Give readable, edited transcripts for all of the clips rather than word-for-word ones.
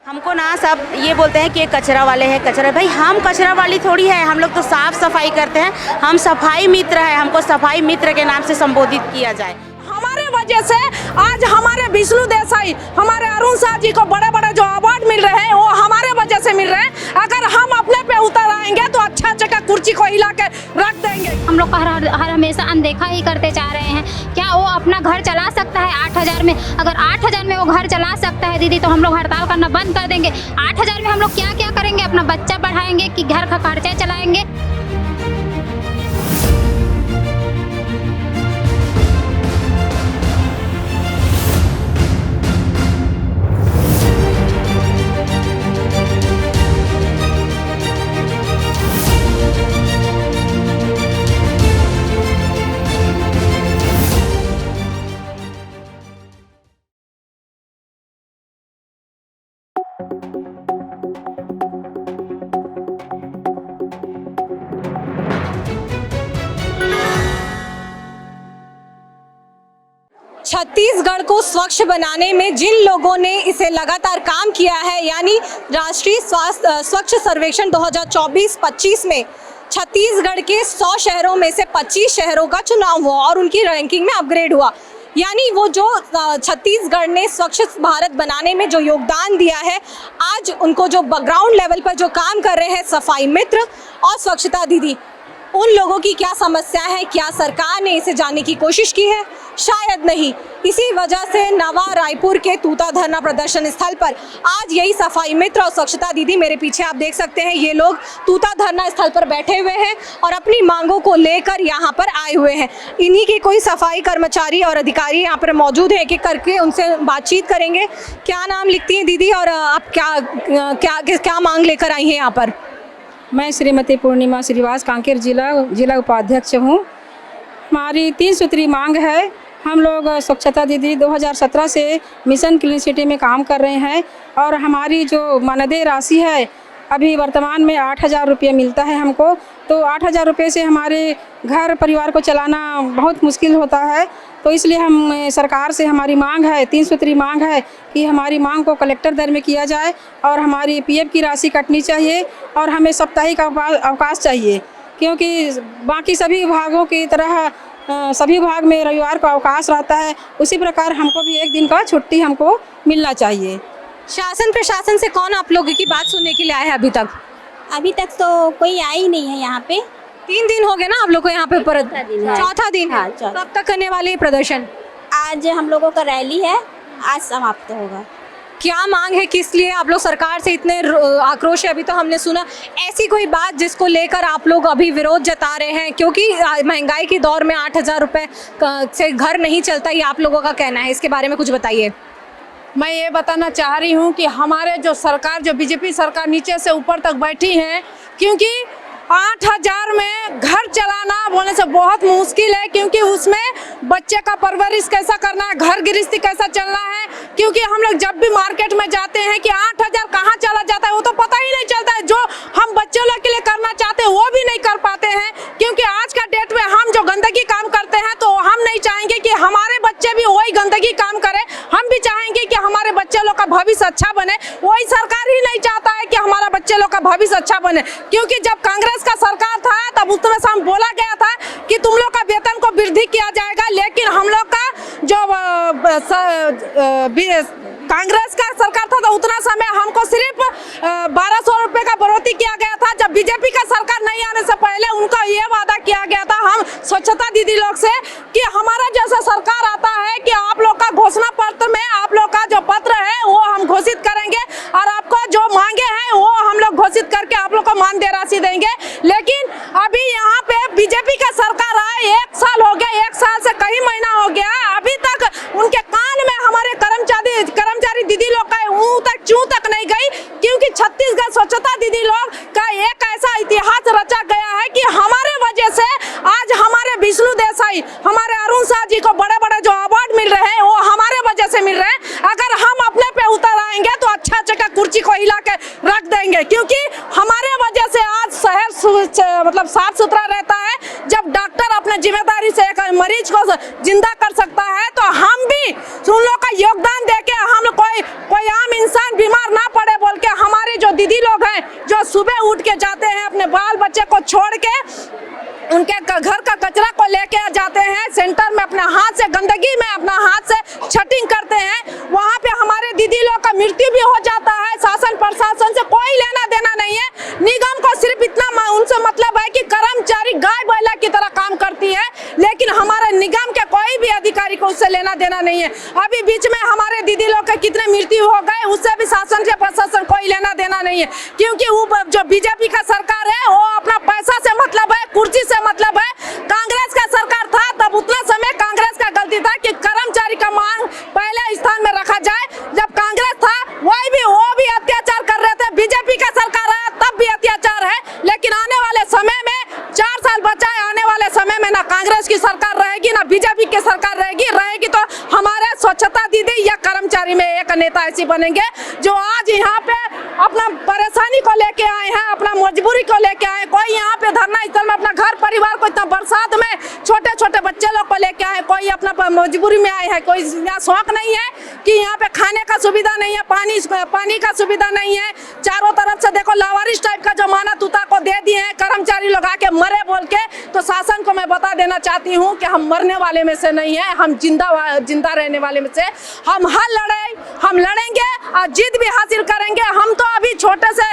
हमको ना सब ये बोलते हैं कि ये कचरा वाले हैं, कचरा। भाई हम कचरा वाली थोड़ी है, हम लोग तो साफ सफाई करते हैं। हम सफाई मित्र है, हमको सफाई मित्र के नाम से संबोधित किया जाए। हमारे वजह से आज हमारे विष्णु देसाई, हमारे अरुण शाह जी को बड़े बड़े जो अवार्ड मिल रहे हैं वो हमारे वजह से मिल रहे हैं। अगर हम अपने पे उतर आएंगे तो अच्छा जगह कुर्सी को हिला के रख देंगे। हम लोग हर हमेशा अनदेखा ही करते जा रहे हैं। क्या वो अपना घर चला सकता है 8,000 में? अगर 8,000 में वो घर चला सकता है दीदी, तो हम लोग हड़ताल करना बंद कर देंगे। 8,000 में हम लोग क्या क्या करेंगे? अपना बच्चा पढ़ाएंगे कि घर का खर्चा चलाएंगे? छत्तीसगढ़ को स्वच्छ बनाने में जिन लोगों ने इसे लगातार काम किया है, यानी राष्ट्रीय स्वच्छ सर्वेक्षण 2024-25 में छत्तीसगढ़ के 100 शहरों में से 25 शहरों का चुनाव हुआ और उनकी रैंकिंग में अपग्रेड हुआ। यानी वो जो छत्तीसगढ़ ने स्वच्छ भारत बनाने में जो योगदान दिया है, आज उनको जो ग्राउंड लेवल पर जो काम कर रहे हैं सफाई मित्र और स्वच्छता दीदी, उन लोगों की क्या समस्या है, क्या सरकार ने इसे जानने की कोशिश की है? शायद नहीं। इसी वजह से नवा रायपुर के तूता धरना प्रदर्शन स्थल पर आज यही सफाई मित्र और स्वच्छता दीदी, मेरे पीछे आप देख सकते हैं, ये लोग तूता धरना स्थल पर बैठे हुए हैं और अपनी मांगों को लेकर यहाँ पर आए हुए हैं। इन्हीं के कोई सफाई कर्मचारी और अधिकारी यहाँ पर मौजूद है, एक एक करके उनसे बातचीत करेंगे। क्या नाम लिखती हैं दीदी और आप क्या मांग लेकर आई हैं यहाँ पर? मैं श्रीमती पूर्णिमा श्रीवास, कांकेर जिला उपाध्यक्ष हूँ। हमारी 3 सूत्री मांग है। हम लोग स्वच्छता दीदी 2017 से मिशन क्लीन सिटी में काम कर रहे हैं और हमारी जो मानदेय राशि है अभी वर्तमान में 8,000 रुपये मिलता है हमको। तो 8,000 रुपये से हमारे घर परिवार को चलाना बहुत मुश्किल होता है। तो इसलिए हम सरकार से हमारी मांग है, 3 सूत्री मांग है कि हमारी मांग को कलेक्टर दर में किया जाए और हमारी पीएफ की राशि कटनी चाहिए और हमें साप्ताहिक अवकाश चाहिए, क्योंकि बाकी सभी विभागों की तरह सभी विभाग में रविवार को अवकाश रहता है, उसी प्रकार हमको भी एक दिन का छुट्टी हमको मिलना चाहिए। शासन प्रशासन से कौन आप लोगों की बात सुनने के लिए आया है अभी तक? अभी तक तो कोई आई ही नहीं है यहाँ पे। 3 दिन हो गए ना आप लोग को यहाँ पे? चौथा दिन है। हाँ, चौथा। कब तक करने वाले प्रदर्शन? आज हम लोगों का रैली है, आज समाप्त होगा। क्या मांग है, किस लिए आप लोग सरकार से इतने आक्रोश है? अभी तो हमने सुना ऐसी कोई बात जिसको लेकर आप लोग अभी विरोध जता रहे हैं, क्योंकि महंगाई के दौर में 8,000 रुपये से घर नहीं चलता, ये आप लोगों का कहना है। इसके बारे में कुछ बताइए। मैं ये बताना चाह रही हूँ कि हमारे जो सरकार, जो बीजेपी सरकार नीचे से ऊपर तक बैठी है, क्योंकि 8,000 में घर चलाना बोलने से बहुत मुश्किल है, क्योंकि उसमें बच्चे का परवरिश कैसा करना है, घर गृहस्थी कैसा चलना है। क्योंकि हम लोग जब भी मार्केट में जाते हैं कि 8,000 कहाँ चला जाता है वो तो पता ही नहीं चलता है। जो हम बच्चों लोग के लिए करना चाहते हैं वो भी नहीं कर पाते हैं, क्योंकि आज का डेट में हम जो गंदगी काम करते हैं तो हम नहीं चाहेंगे कि हमारे बच्चे भी वही गंदगी काम करें। हम भी चाहेंगे कि हमारे बच्चे लोग का भविष्य अच्छा बने। वही सरकार ही नहीं चाहता है कि हमारा बच्चे लोग का भविष्य अच्छा बने, क्योंकि जब कांग्रेस का सरकार था तब उस तरह से हम बोला गया था कि तुम लोग का वेतन को वृद्धि किया जाएगा, लेकिन हम लोग का जो कांग्रेस का सरकार था तो उतना समय हमको सिर्फ 1,200 रुपये का बढ़ोतरी किया गया था। जब बीजेपी का सरकार नहीं आने से पहले उनका ये वादा किया गया था हम स्वच्छता दीदी लोग से कि हमारा जैसा सरकार आता है कि आप लोग का घोषणा पत्र में आप लोग का जो पत्र है वो हम घोषित करेंगे और आपको जो मांगे हैं वो हम लोग घोषित करके आप लोग को मानदेय राशि देंगे। लेकिन अभी यहाँ पे बीजेपी का सरकार आए 1 साल हो गया, 1 साल से कई महीना हो गया, अभी तक उनके कान में हमारे कर्मचारी दीदी लोग का मुंह तक चूं तक नहीं गई, क्योंकि छत्तीसगढ़ स्वच्छता दीदी लोग का एक ऐसा इतिहास रचा गया है कि हमारे वजह से आज हमारे विष्णु देसाई, हमारे अरुण शाह जी को बड़े बड़े जो अवार्ड मिल रहे हैं वो हमारे वजह से मिल रहे हैं। अगर हम अपने पे उतर आएंगे तो अच्छा जगह कुर्सी को हिला के रख देंगे, क्योंकि हमारे वजह से आज शहर मतलब साफ सुथरा रहता है। जब डॉक्टर अपने जिम्मेदारी से एक मरीज को जिंदा कर सकता है तो हम भी उन लोग का योगदान देके हम कोई आम इंसान बीमार ना पड़े सुबह उठ के जाते हैं, अपने बाल बच्चे को छोड़ के उनके घर का कचरा को लेके जाते हैं सेंटर में, अपने हाथ से गंदगी में अपना हाथ से छटिंग करते हैं। वहाँ पे हमारे दीदी लोग का मृत्यु भी हो जाता है। शासन प्रशासन से कोई लेना देना नहीं है। निगम को सिर्फ इतना उनसे मतलब है कि कर्मचारी गाय बैला की तरह काम करती है, लेकिन हमारे निगम के कोई भी अधिकारी को उससे लेना देना नहीं है। अभी बीच में हमारे दीदी लोग के कितने मृत्यु हो गए, उससे भी शासन से प्रशासन कोई लेना देना नहीं है, क्योंकि वो जो बीजेपी का सरकार है वो अपना पैसा से मतलब है, कुर्सी से मतलब है। कांग्रेस का सरकार था तब उतना समय कांग्रेस का गलती था कि कर्मचारी का मांग पहले स्थान में रखा जाए। जब कांग्रेस था वो भी अत्याचार कर रहे थे। बीजेपी का सरकार है तब भी अत्याचार है, लेकिन आने वाले समय में 4 साल बचा है, आने वाले समय में ना कांग्रेस की सरकार रहेगी ना बीजेपी की सरकार रहेगी तो हमारे स्वच्छता दीदी या कर्मचारी में एक नेता ऐसे बनेंगे जो आज यहाँ पे अपना परेशानी को लेके आए हैं, अपना मजबूरी को लेके आए। कोई यहाँ पे धरना स्थल में अपना घर परिवार को, इतना बरसात में छोटे छोटे बच्चे लोग को लेके आए, कोई अपना मजबूरी में आए हैं। कोई यहाँ शौक नहीं है कि यहाँ पे खाने का सुविधा नहीं है, पानी का सुविधा नहीं है। चारों तरफ से देखो लावारिस टाइप का जो माना तूता को दे दिए हैं, कर्मचारी लोग आके मरे बोल के। तो शासन को मैं बता देना चाहती हूँ कि हम मरने वाले में से नहीं है, हम जिंदा रहने वाले में से। हम हम लड़ेंगे और जीत भी हासिल करेंगे। हम तो अभी छोटे से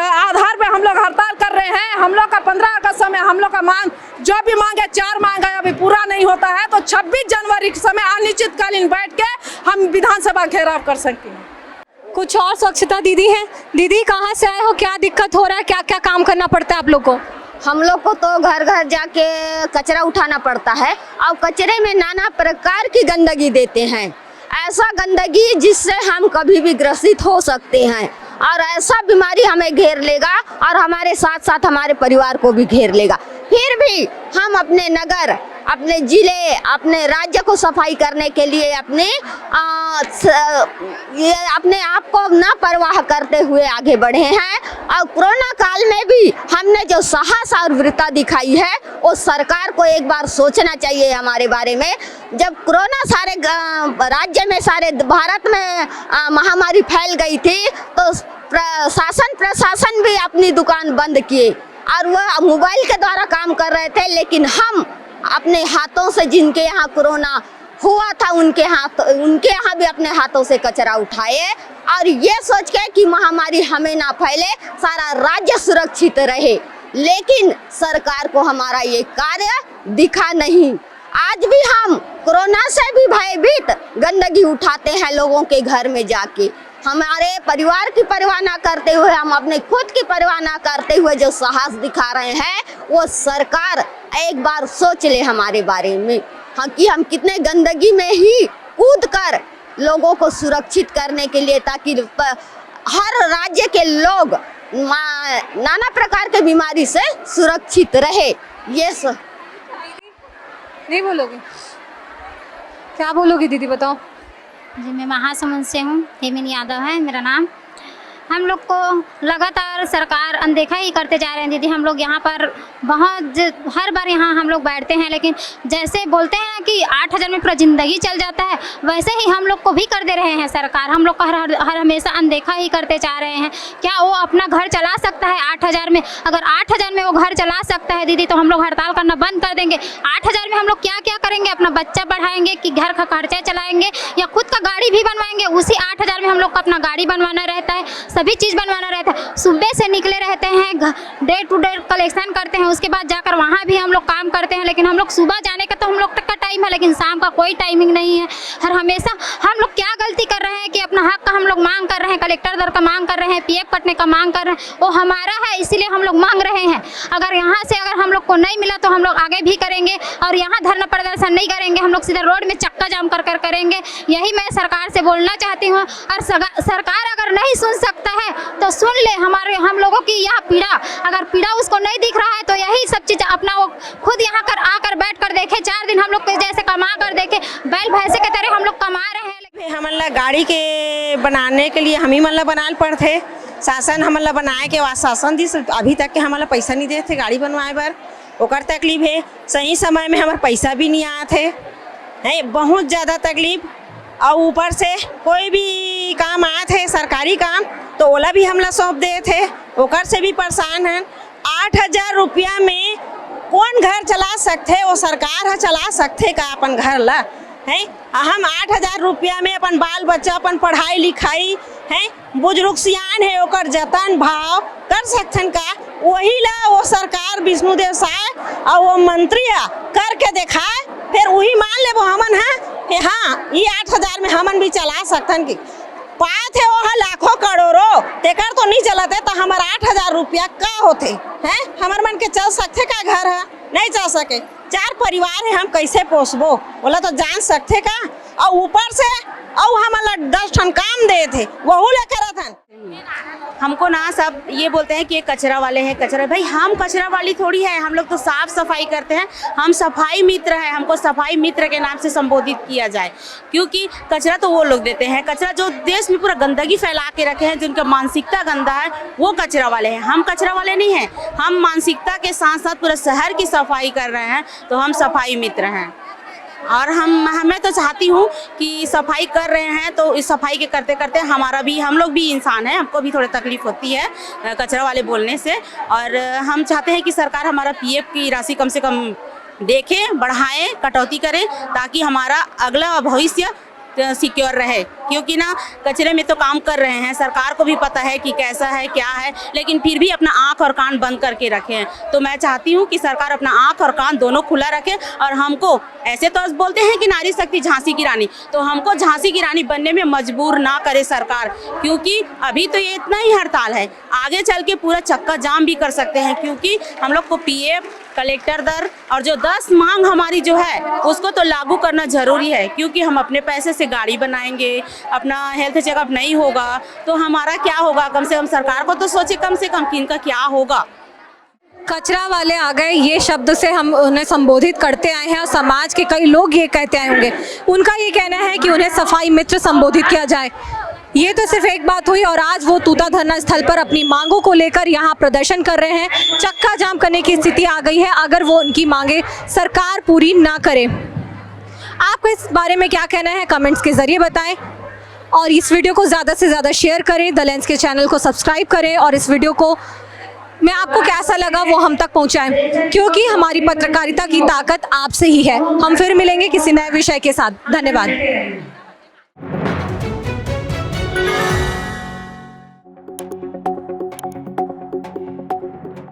आधार पे हम लोग हड़ताल कर रहे हैं। हम लोग का 15 अगस्त में हम लोग का मांग जो भी मांगे 4 मांग है, अभी पूरा नहीं होता है, तो 26 जनवरी के समय अनिश्चितकालीन बैठ के हम विधानसभा घेराव कर सकते हैं। कुछ और स्वच्छता दीदी हैं। दीदी कहाँ से आए हो, क्या दिक्कत हो रहा है, क्या क्या काम करना पड़ता है आप लोग को? हम लोग को तो घर घर जाके कचरा उठाना पड़ता है और कचरे में नाना प्रकार की गंदगी देते हैं। ऐसा गंदगी जिससे हम कभी भी ग्रसित हो सकते हैं और ऐसा बीमारी हमें घेर लेगा और हमारे साथ साथ हमारे परिवार को भी घेर लेगा। फिर भी हम अपने नगर, अपने जिले, अपने राज्य को सफाई करने के लिए अपने आप को ना परवाह करते हुए आगे बढ़े हैं। और कोरोना काल में भी हमने जो साहस और वीरता दिखाई है वो सरकार को एक बार सोचना चाहिए हमारे बारे में। जब कोरोना सारे राज्य में, सारे भारत में महामारी फैल गई थी तो शासन प्रशासन भी अपनी दुकान बंद किए और वह मोबाइल के द्वारा काम कर रहे थे, लेकिन हम अपने हाथों से, जिनके यहाँ कोरोना हुआ था उनके यहाँ भी अपने हाथों से कचरा उठाए और ये सोच के कि महामारी हमें ना फैले, सारा राज्य सुरक्षित रहे। लेकिन सरकार को हमारा ये कार्य दिखा नहीं। आज भी हम कोरोना से भी भयभीत गंदगी उठाते हैं लोगों के घर में जाके। हमारे परिवार की परवाह ना करते हुए, हम अपने खुद की परवाह ना करते हुए जो साहस दिखा रहे हैं वो सरकार एक बार सोच ले हमारे बारे में, हाँ, कि हम कितने गंदगी में ही कूद कर लोगों को सुरक्षित करने के लिए, ताकि हर राज्य के लोग नाना प्रकार के बीमारी से सुरक्षित रहे। ये नहीं बोलोगे? क्या बोलोगी दीदी, बताओ। जी, मैं महासमुंद से हूँ, हेमिन यादव है मेरा नाम। हम लोग को लगातार सरकार अनदेखा ही करते जा रहे हैं दीदी। हम लोग यहाँ पर हर बार यहाँ हम लोग बैठते हैं, लेकिन जैसे बोलते हैं ना कि 8000 में पूरा ज़िंदगी चल जाता है, वैसे ही हम लोग को भी कर दे रहे हैं सरकार। हम लोग को हर हमेशा अनदेखा ही करते जा रहे हैं। क्या वो अपना घर चला सकता है 8000 में? अगर 8000 में वो घर चला सकता है दीदी तो हम लोग हड़ताल करना बंद कर देंगे। 8000 में हम लोग क्या क्या करेंगे? अपना बच्चा पढ़ाएंगे कि घर का खर्चा चलाएंगे या खुद का गाड़ी भी बनवाएंगे? उसी 8000 में हम लोग को अपना गाड़ी बनवाना रहता है, सभी चीज़ बनवाना रहता है। सुबह से निकले रहते हैं, डे टू डे कलेक्शन करते हैं, उसके बाद जाकर वहाँ भी हम लोग काम करते हैं। लेकिन हम लोग सुबह जाने का तो हम लोग तक का टाइम है, लेकिन शाम का कोई टाइमिंग नहीं है। हर हमेशा हम लोग क्या गलती कर रहे हैं कि अपना हक का हम लोग मांग कर रहे हैं, कलेक्टर दर का मांग कर रहे हैं, पीएफ कटने का मांग कर रहे हैं। वो हमारा है, इसीलिए हम लोग मांग रहे हैं। अगर यहाँ से अगर हम लोग को नहीं मिला तो हम लोग आगे भी करेंगे और यहाँ धरना प्रदर्शन नहीं करेंगे, हम लोग सीधा रोड में चक्का जाम कर करेंगे। यही मैं सरकार से बोलना चाहती हूँ। और सरकार अगर नहीं सुन सकता है तो सुन ले हम लोगों की यह पीड़ा। अगर पीड़ा उसको नहीं दिख रहा है तो यही सब चीज़ अपना वो खुद यहाँ कर आकर बैठ कर देखे। 4 दिन हम लोग जैसे कमा कर देखे, बैल भैंसे के तरह हम लोग कमा रहे हैं। हमला गाड़ी के बनाने के लिए हम ही मतलब बनाल पड़ते, शासन हमला बनाए के बाद शासन दी अभी तक के हमला पैसा नहीं देते गाड़ी बनवाए बर। ओकर तकलीफ है, सही समय में हमारे पैसा भी नहीं आते है, बहुत ज़्यादा तकलीफ। और ऊपर से कोई भी काम आए थे सरकारी काम तो ओला भी हमला सौंप दे थे, ओकर से भी परेशान हैं। 8,000 रुपया में कौन घर चला सकते, वो सरकार है चला सकते का अपन घर ला है। हम 8,000 रुपया में अपन बाल बच्चा अपन पढ़ाई लिखाई है, बुजुर्ग सियान है ओकर जतन भाव कर सकथन का, वही ला वो सरकार विष्णुदेव साय और वो मंत्री करके दिखाए, फिर वही मान ले वो हमन है हाँ ये 8,000 में हमन भी चला सकथन की बात है। वहाँ लाखों करोड़ों तेकर तो नहीं चलते तो हमारा 8,000 रुपया का होते हैं, हमार मन के चल सकते का घर है, नहीं चल सके। 4 परिवार है, हम कैसे पोसबो बोला तो जान सकते का। और ऊपर से और हमारा 10 ठन काम दे थे वहू ले करत हन। हमको ना सब ये बोलते हैं कि ये कचरा वाले हैं कचरा, भाई हम कचरा वाली थोड़ी है, हम लोग तो साफ सफाई करते हैं, हम सफाई मित्र है, हमको सफाई मित्र के नाम से संबोधित किया जाए। क्योंकि कचरा तो वो लोग देते हैं, कचरा जो देश में पूरा गंदगी फैला के रखे हैं, जिनका मानसिकता गंदा है वो कचरा वाले हैं, हम कचरा वाले नहीं हैं। हम मानसिकता के साथ साथ पूरा शहर की सफाई कर रहे हैं तो हम सफाई मित्र हैं। और मैं तो चाहती हूँ कि सफाई कर रहे हैं तो इस सफाई के करते करते हम लोग भी इंसान हैं, हमको भी थोड़ी तकलीफ होती है कचरा वाले बोलने से। और हम चाहते हैं कि सरकार हमारा पीएफ की राशि कम से कम देखें, बढ़ाएं, कटौती करें ताकि हमारा अगला भविष्य सिक्योर रहे। क्योंकि ना कचरे में तो काम कर रहे हैं, सरकार को भी पता है कि कैसा है क्या है, लेकिन फिर भी अपना आँख और कान बंद करके रखें। तो मैं चाहती हूँ कि सरकार अपना आँख और कान दोनों खुला रखे और हमको ऐसे तो बोलते हैं कि नारी शक्ति झांसी की रानी, तो हमको झांसी की रानी बनने में मजबूर ना करे सरकार। क्योंकि अभी तो ये इतना ही हड़ताल है, आगे चल के पूरा चक्का जाम भी कर सकते हैं। क्योंकि हम लोग को पीएफ, कलेक्टर दर और जो 10 मांग हमारी जो है उसको तो लागू करना जरूरी है। क्योंकि हम अपने पैसे से गाड़ी बनाएंगे, अपना हेल्थ चेकअप नहीं होगा तो हमारा क्या होगा। कम से कम सरकार को तो सोचे कम से कम कि इनका क्या होगा। कचरा वाले आ गए, ये शब्द से हम उन्हें संबोधित करते आए हैं और समाज के कई लोग ये कहते आए होंगे, उनका ये कहना है कि उन्हें सफाई मित्र संबोधित किया जाए। ये तो सिर्फ एक बात हुई और आज वो तूता धरना स्थल पर अपनी मांगों को लेकर यहाँ प्रदर्शन कर रहे हैं। चक्का जाम करने की स्थिति आ गई है अगर वो उनकी मांगे सरकार पूरी ना करे। आपको इस बारे में क्या कहना है कमेंट्स के जरिए बताएं और इस वीडियो को ज़्यादा से ज़्यादा शेयर करें, द लेंस के चैनल को सब्सक्राइब करें और इस वीडियो को मैं आपको कैसा लगा वो हम तक पहुंचाएं, क्योंकि हमारी पत्रकारिता की ताकत आपसे ही है। हम फिर मिलेंगे किसी नए विषय के साथ। धन्यवाद।